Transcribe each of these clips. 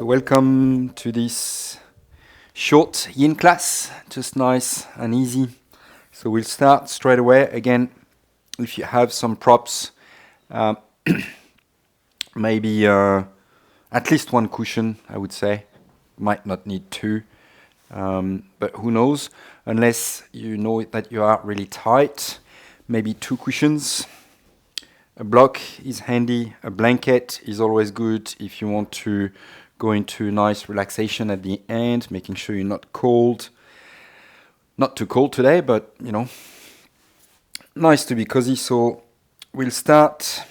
So welcome to this short yin class, just nice and easy. So we'll start straight away. Again, if you have some props, maybe at least one cushion, I would say. Might not need two, but who knows? Unless you know that you are really tight, maybe two cushions. A block is handy. A blanket is always good if you want to go into nice relaxation at the end, making sure you're not cold. Not too cold today, but nice to be cozy. So we'll start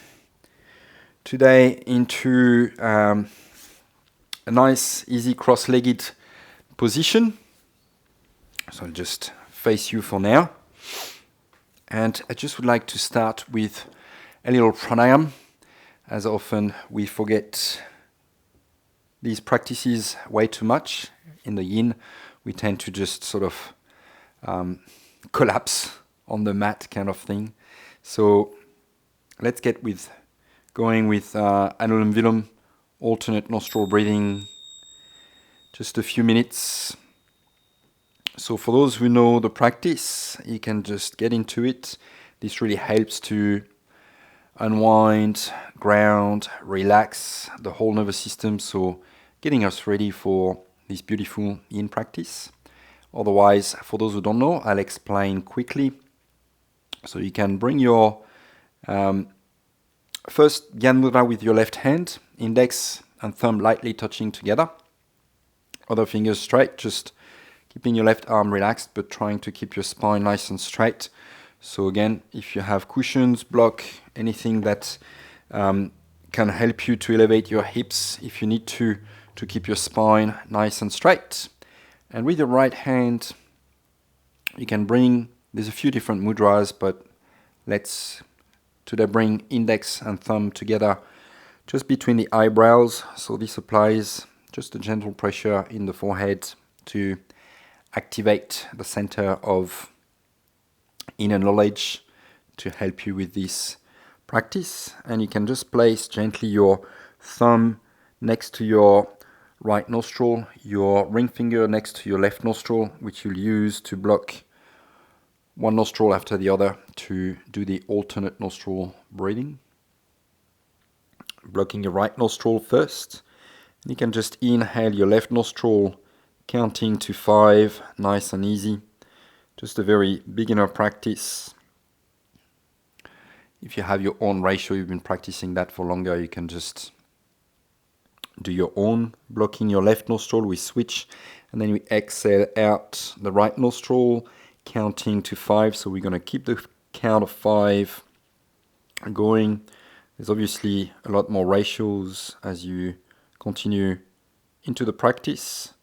today into a nice, easy cross-legged position. So I'll just face you for now. And I just would like to start with a little pranayama. As often we forget these practices way too much. In the yin, we tend to just sort of collapse on the mat kind of thing. So let's get going with Anulom Vilom, alternate nostril breathing, just a few minutes. So for those who know the practice, you can just get into it. This really helps to unwind, ground, relax the whole nervous system. So getting us ready for this beautiful yin practice. Otherwise, for those who don't know, I'll explain quickly. So you can bring your first Yin Nidra with your left hand, index and thumb lightly touching together. Other fingers straight, just keeping your left arm relaxed, but trying to keep your spine nice and straight. So again, if you have cushions, block, anything that can help you to elevate your hips, if you need to keep your spine nice and straight. And with your right hand, you can there's a few different mudras, but let's today bring index and thumb together just between the eyebrows. So this applies just a gentle pressure in the forehead to activate the center of inner knowledge to help you with this practice. And you can just place gently your thumb next to your right nostril, your ring finger next to your left nostril, which you'll use to block one nostril after the other to do the alternate nostril breathing. Blocking your right nostril first. And you can just inhale your left nostril, counting to 5, nice and easy. Just a very beginner practice. If you have your own ratio, you've been practicing that for longer, you can just do your own. Blocking your left nostril, we switch, and then we exhale out the right nostril, counting to 5. So we're going to keep the count of 5 going. There's obviously a lot more ratios as you continue into the practice.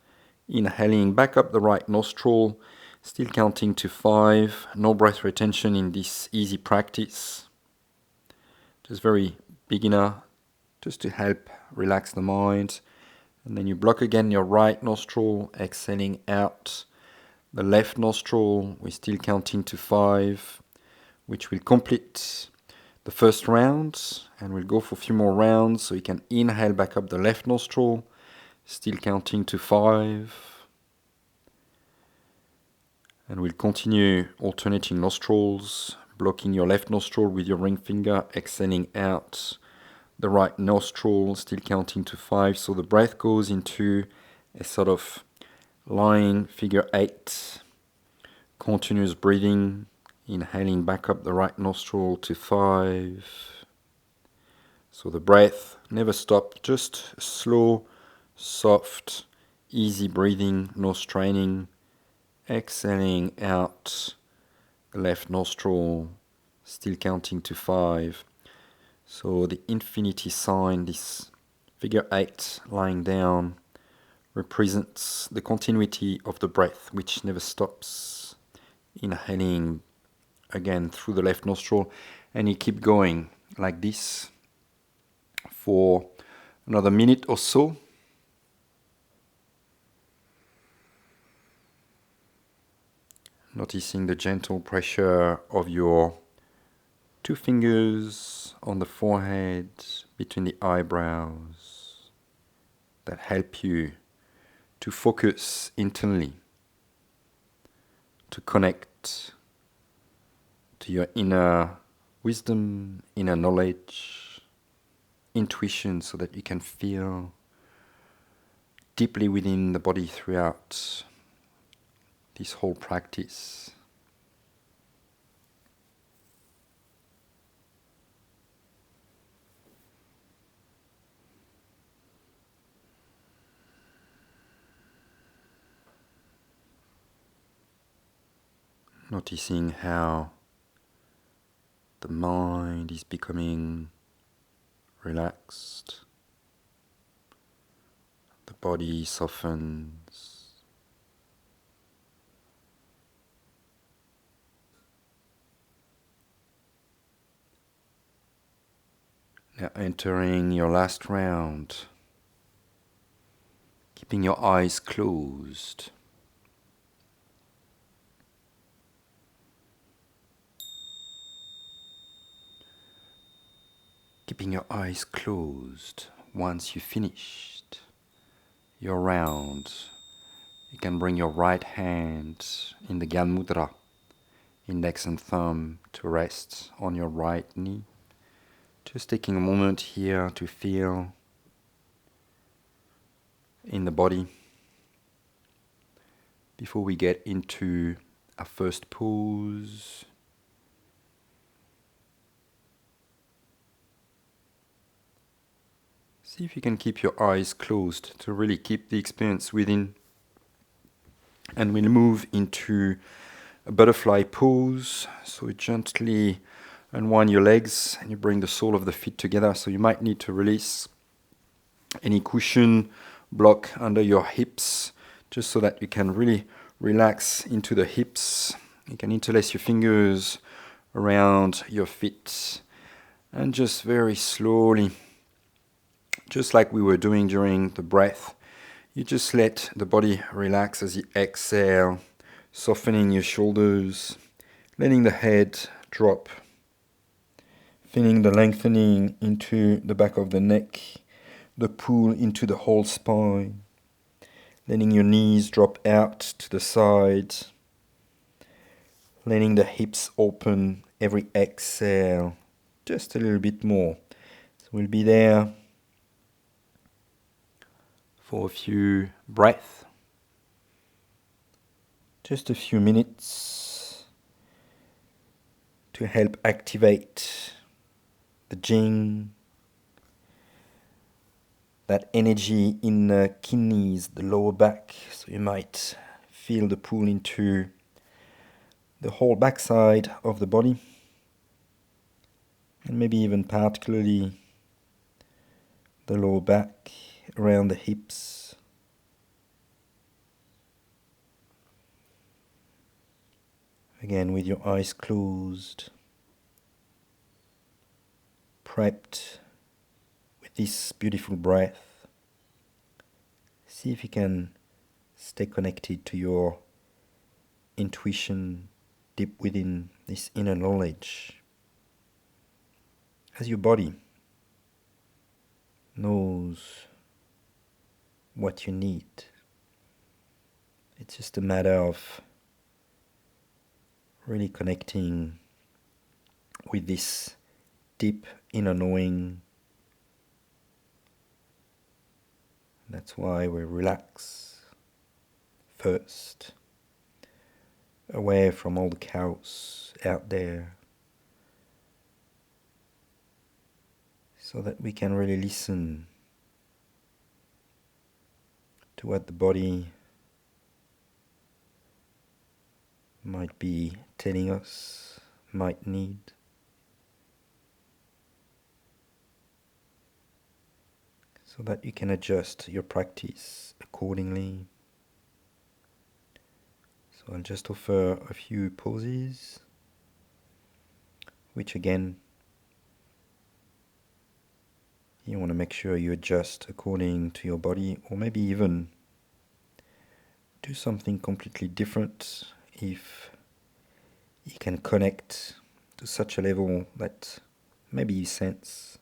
Inhaling back up the right nostril, still counting to 5. No breath retention in this easy practice. Just very beginner, just to help relax the mind. And then you block again your right nostril, exhaling out the left nostril. We're still counting to 5, which will complete the first round. And we'll go for a few more rounds. So you can inhale back up the left nostril, still counting to 5. And we'll continue alternating nostrils, blocking your left nostril with your ring finger, exhaling out the right nostril, still counting to 5. So the breath goes into a sort of lying figure 8. Continuous breathing, inhaling back up the right nostril to 5. So the breath never stop, just slow, soft, easy breathing, no straining. Exhaling out the left nostril, still counting to 5. So the infinity sign, this figure 8 lying down, represents the continuity of the breath, which never stops. Inhaling again through the left nostril, and you keep going like this for another minute or so. Noticing the gentle pressure of your 2 fingers on the forehead, between the eyebrows. that help you to focus internally, to connect to your inner wisdom, inner knowledge, intuition, so that you can feel deeply within the body throughout this whole practice. Noticing how the mind is becoming relaxed, the body softens, now entering your last round, keeping your eyes closed. Keeping your eyes closed. Once you've finished your round, you can bring your right hand in the Yin Mudra, index and thumb to rest on your right knee. Just taking a moment here to feel in the body before we get into our first pose. See if you can keep your eyes closed to really keep the experience within. And we'll move into a butterfly pose. So you gently unwind your legs and you bring the sole of the feet together. So you might need to release any cushion block under your hips, just so that you can really relax into the hips. You can interlace your fingers around your feet and just very slowly, just like we were doing during the breath, you just let the body relax as you exhale, softening your shoulders, letting the head drop, feeling the lengthening into the back of the neck, the pull into the whole spine, letting your knees drop out to the side, letting the hips open every exhale, just a little bit more. So we'll be there for a few breaths, just a few minutes to help activate the Jing, that energy in the kidneys, the lower back. So you might feel the pull into the whole backside of the body, and maybe even particularly the lower back, around the hips. Again, with your eyes closed, prepped with this beautiful breath. See if you can stay connected to your intuition deep within this inner knowledge, as your body knows what you need. It's just a matter of really connecting with this deep inner knowing. That's why we relax first, away from all the chaos out there, so that we can really listen to what the body might be telling us, might need. So that you can adjust your practice accordingly. So I'll just offer a few pauses, which again, you want to make sure you adjust according to your body, or maybe even do something completely different if you can connect to such a level that maybe you sense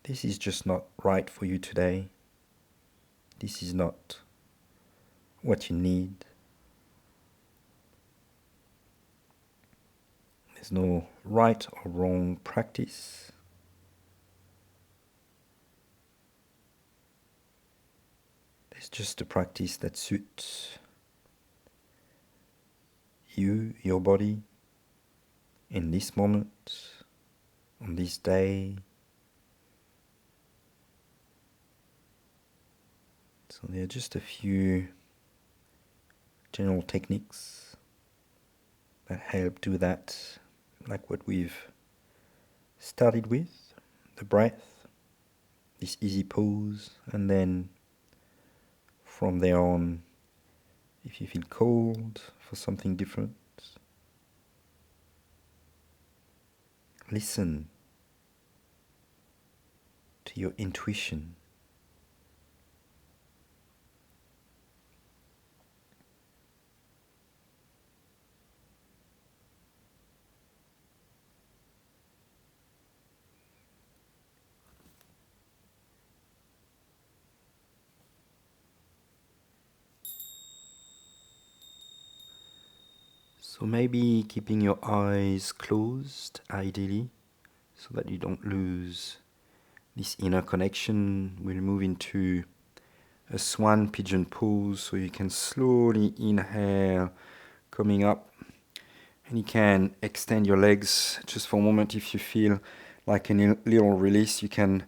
this is just not right for you today. this is not what you need. There's no right or wrong practice. There's just a practice that suits you, your body, in this moment, on this day. So there are just a few general techniques that help do that, like what we've started with, the breath, this easy pose, and then from there on, if you feel called for something different, listen to your intuition. So maybe keeping your eyes closed, ideally, so that you don't lose this inner connection. We'll move into a swan pigeon pose, so you can slowly inhale, coming up. And you can extend your legs just for a moment. If you feel like a little release, you can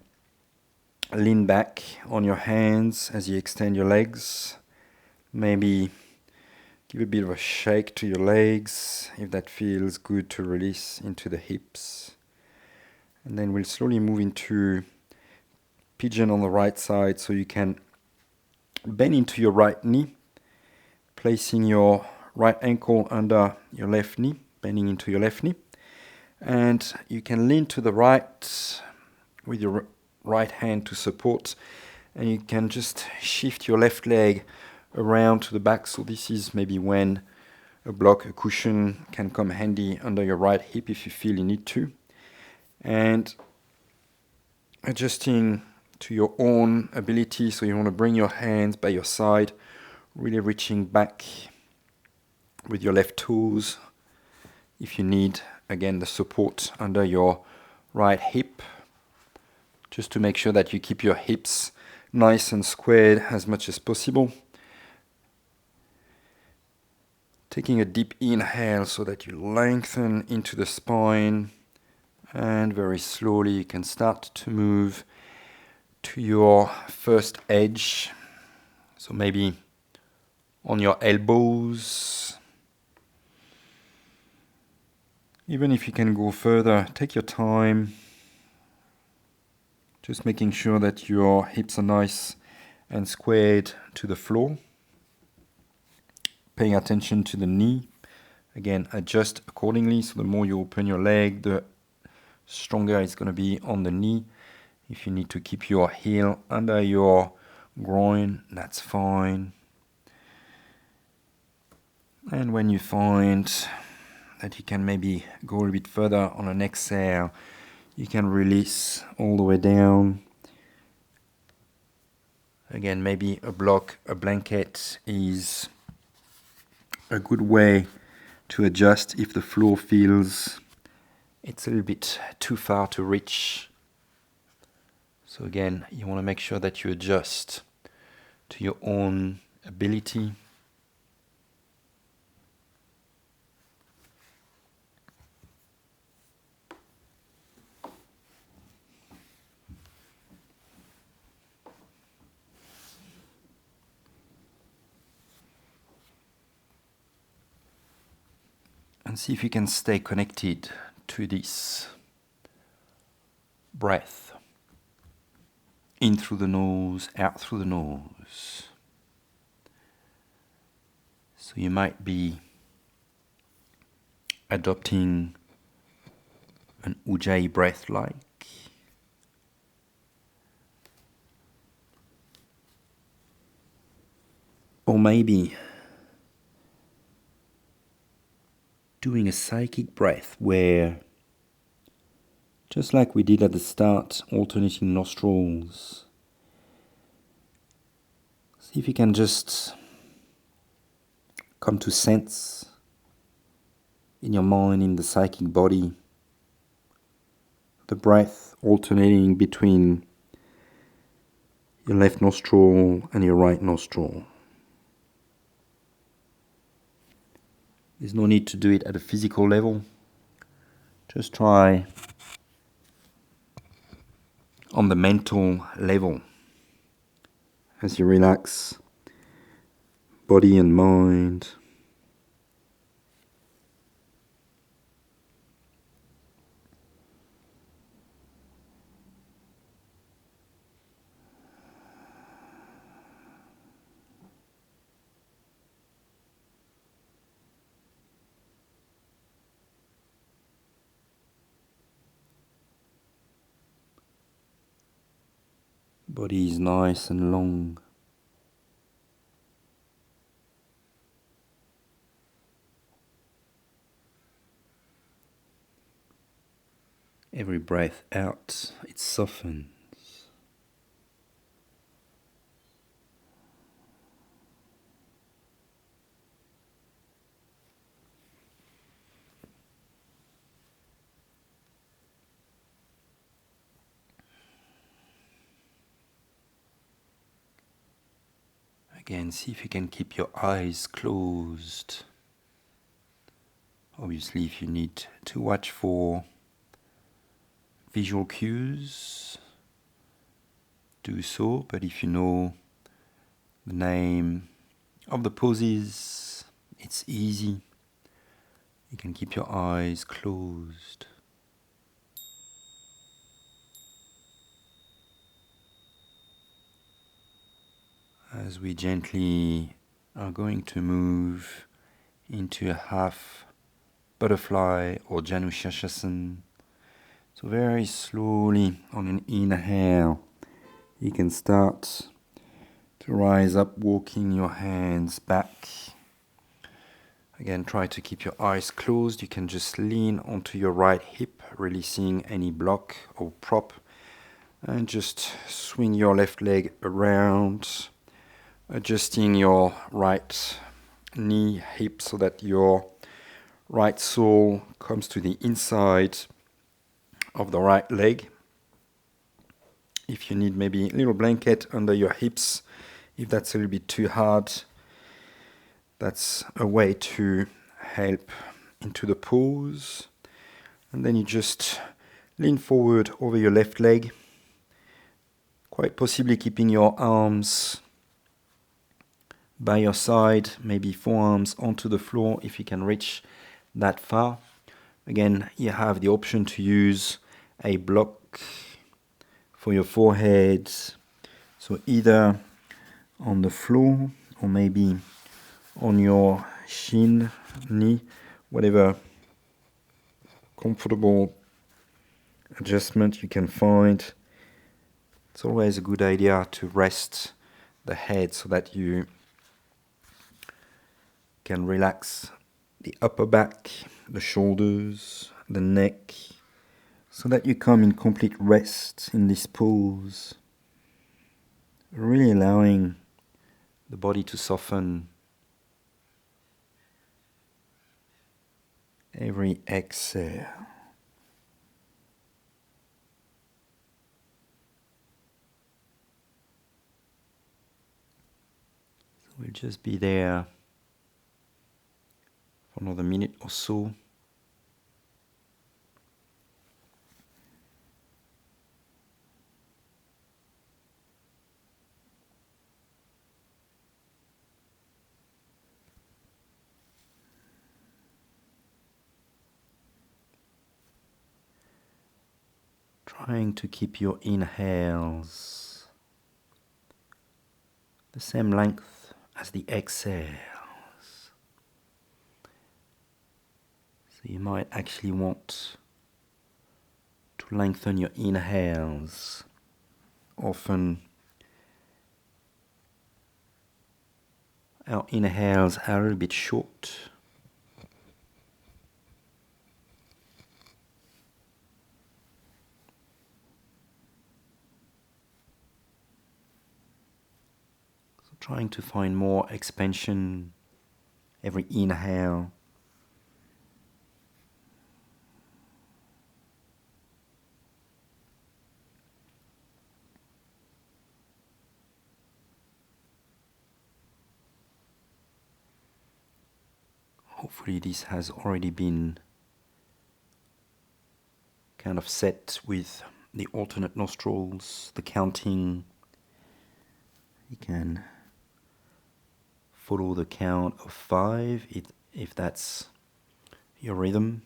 lean back on your hands as you extend your legs. Maybe give a bit of a shake to your legs, if that feels good, to release into the hips. And then we'll slowly move into pigeon on the right side, so you can bend into your right knee, placing your right ankle under your left knee, bending into your left knee. And you can lean to the right with your right hand to support, and you can just shift your left leg around to the back. So this is maybe when a block, a cushion can come handy under your right hip if you feel you need to. And adjusting to your own ability, so you want to bring your hands by your side, really reaching back with your left toes if you need, again, the support under your right hip, just to make sure that you keep your hips nice and squared as much as possible. Taking a deep inhale so that you lengthen into the spine, and very slowly you can start to move to your first edge. So maybe on your elbows. Even if you can go further, take your time. Just making sure that your hips are nice and squared to the floor. Paying attention to the knee. Again, adjust accordingly. So the more you open your leg, the stronger it's going to be on the knee. If you need to keep your heel under your groin, that's fine. And when you find that you can maybe go a little bit further on an exhale, you can release all the way down. Again, maybe a block, a blanket is a good way to adjust if the floor feels it's a little bit too far to reach. So again, you want to make sure that you adjust to your own ability. And see if you can stay connected to this breath. In through the nose, out through the nose. So you might be adopting an Ujjayi breath like. Or maybe doing a psychic breath where, just like we did at the start, alternating nostrils, See if you can just come to sense in your mind, in the psychic body, the breath alternating between your left nostril and your right nostril. There's no need to do it at a physical level. Just try on the mental level as you relax body and mind. Body is nice and long. Every breath out, it softens. Again, see if you can keep your eyes closed. Obviously, if you need to watch for visual cues, do so, but if you know the name of the poses, it's easy. You can keep your eyes closed. As we gently are going to move into a half butterfly or Janushashasana. So very slowly on an inhale, you can start to rise up, walking your hands back. Again, try to keep your eyes closed. You can just lean onto your right hip, releasing any block or prop, and just swing your left leg around, adjusting your right knee, hip, so that your right sole comes to the inside of the right leg. If you need maybe a little blanket under your hips, if that's a little bit too hard, that's a way to help into the pose. And then you just lean forward over your left leg, quite possibly keeping your arms by your side, maybe forearms onto the floor if you can reach that far. Again, you have the option to use a block for your forehead, so either on the floor or maybe on your shin, knee, whatever comfortable adjustment you can find. It's always a good idea to rest the head so that you can relax the upper back, the shoulders, the neck, so that you come in complete rest in this pose, really allowing the body to soften. Every exhale. So we'll just be there for another minute or so. Trying to keep your inhales the same length as the exhales. So you might actually want to lengthen your inhales. Often our inhales are a little bit short. trying to find more expansion every inhale. Hopefully this has already been kind of set with the alternate nostrils, the counting. You can follow the count of 5 if that's your rhythm,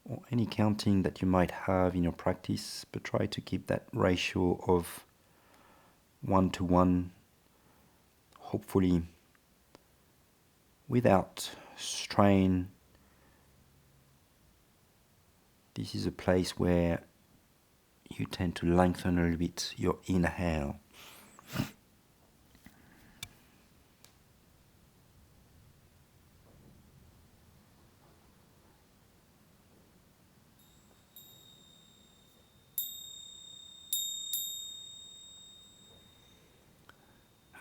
or any counting that you might have in your practice, but try to keep that ratio of 1 to 1, hopefully without strain. This is a place where you tend to lengthen a little bit your inhale.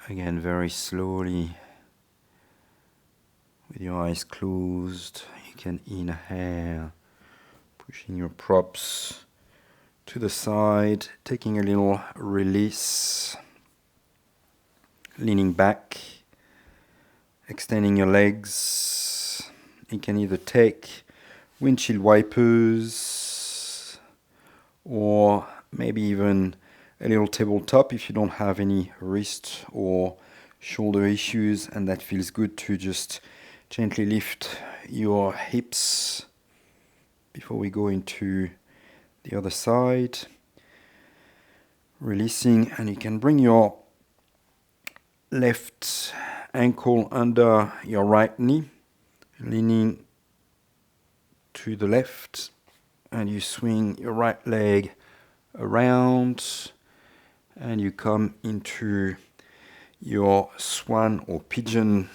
Again, very slowly, with your eyes closed, you can inhale, pushing your props to the side, taking a little release, leaning back, extending your legs. You can either take windshield wipers or maybe even a little tabletop if you don't have any wrist or shoulder issues, and that feels good to just gently lift your hips before we go into the other side. Releasing, and you can bring your left ankle under your right knee, leaning to the left, and you swing your right leg around, and you come into your swan or pigeon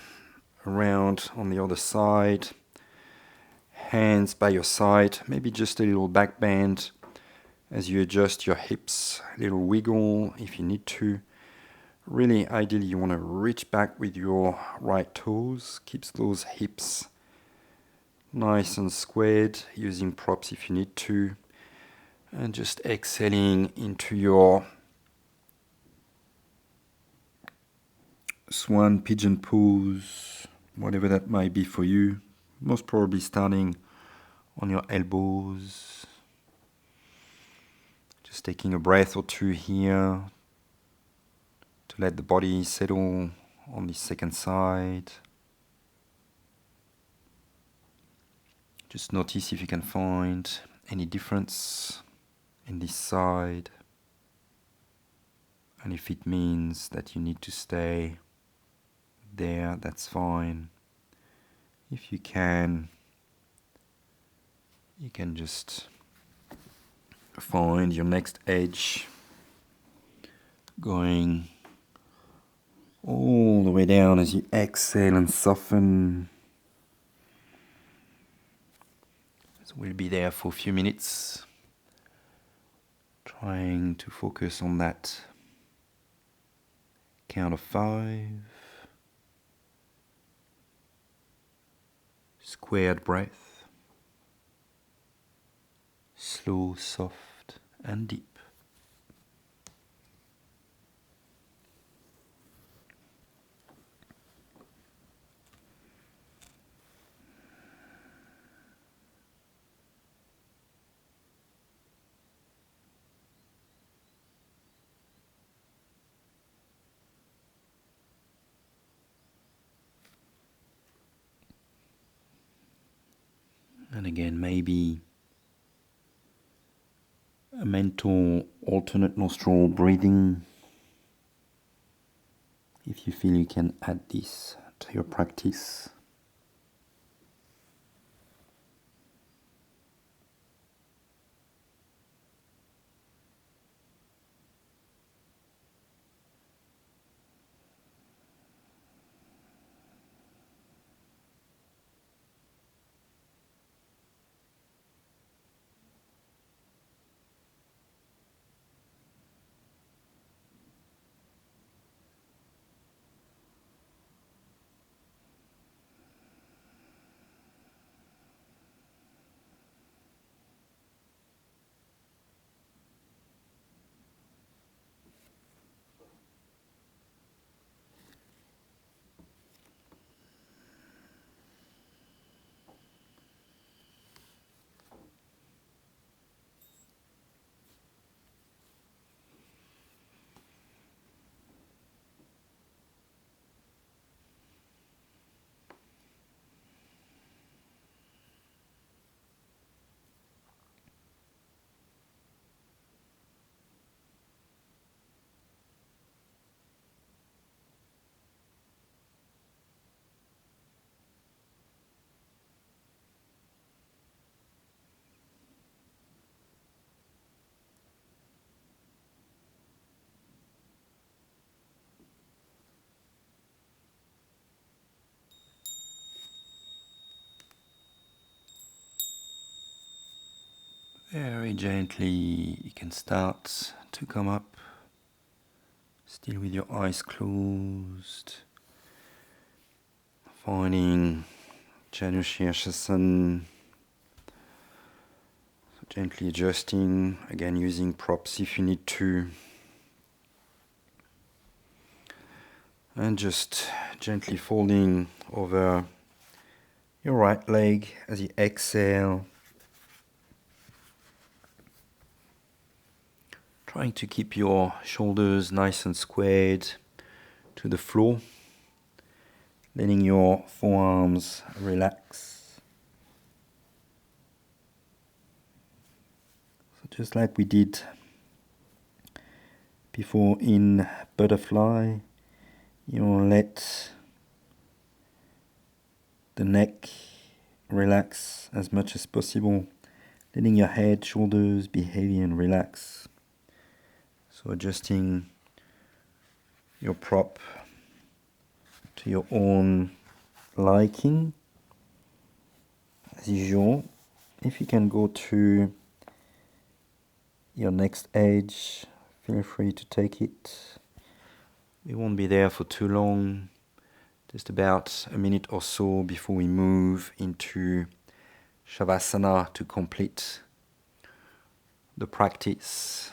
around on the other side. Hands by your side, maybe just a little back bend as you adjust your hips, a little wiggle if you need to. Really, ideally, you want to reach back with your right toes, keeps those hips nice and squared, using props if you need to, and just exhaling into your swan pigeon pose, whatever that might be for you. Most probably starting on your elbows. Just taking a breath or two here to let the body settle on the second side. Just notice if you can find any difference in this side, and if it means that you need to stay there, that's fine. If you can just find your next edge, going all the way down as you exhale and soften. So we'll be there for a few minutes, trying to focus on that count of 5. Squared breath, slow, soft, and deep. And again, maybe a mental alternate nostril breathing. If you feel you can add this to your practice. Very gently you can start to come up, still with your eyes closed, finding Shavāsana. So gently adjusting, again using props if you need to. And just gently folding over your right leg as you exhale. Trying to keep your shoulders nice and squared to the floor. Letting your forearms relax. So just like we did before in butterfly, you will let the neck relax as much as possible, letting your head, shoulders be heavy and relax. So adjusting your prop to your own liking. As usual, if you can go to your next edge, feel free to take it. We won't be there for too long, just about a minute or so before we move into Shavāsana to complete the practice.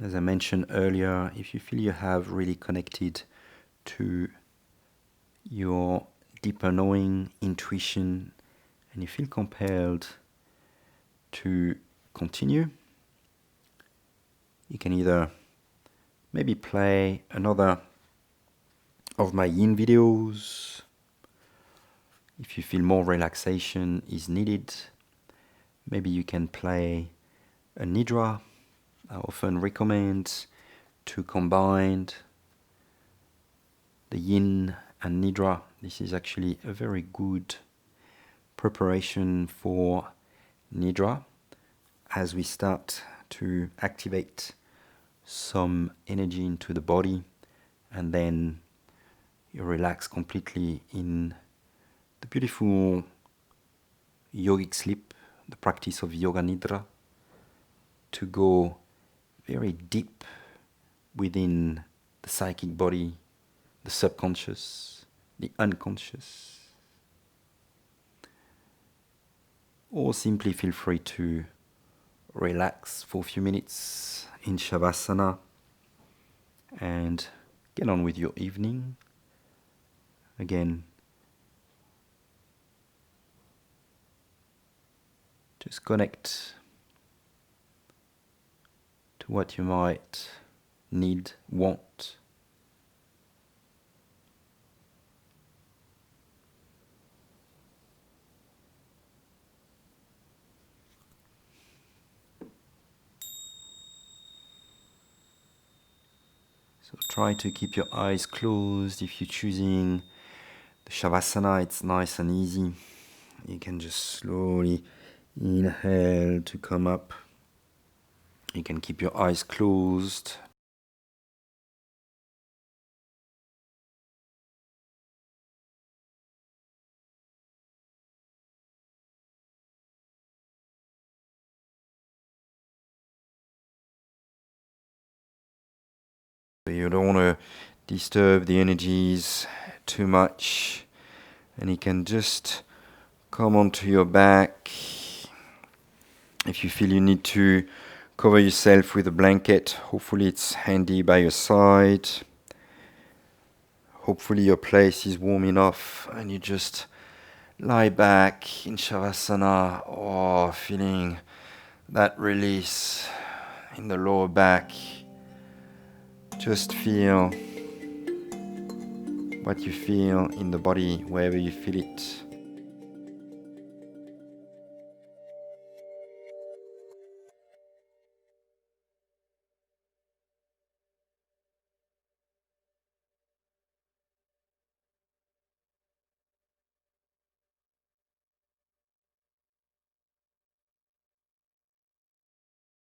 As I mentioned earlier, if you feel you have really connected to your deeper knowing, intuition, and you feel compelled to continue, you can either maybe play another of my Yin videos. If you feel more relaxation is needed, maybe you can play a Nidra. I often recommend to combine the Yin and Nidra. This is actually a very good preparation for Nidra as we start to activate some energy into the body, and then you relax completely in the beautiful yogic sleep, the practice of Yoga Nidra, to go very deep within the psychic body, the subconscious, the unconscious. Or simply feel free to relax for a few minutes in Shavāsana and get on with your evening. Again, just connect to what you might need, want. So try to keep your eyes closed. If you're choosing the Shavāsana, it's nice and easy. You can just slowly inhale to come up. You can keep your eyes closed. You don't want to disturb the energies too much, and you can just come onto your back. If you feel you need to cover yourself with a blanket, hopefully it's handy by your side. Hopefully your place is warm enough and you just lie back in Shavāsana, feeling that release in the lower back. Just feel what you feel in the body, wherever you feel it.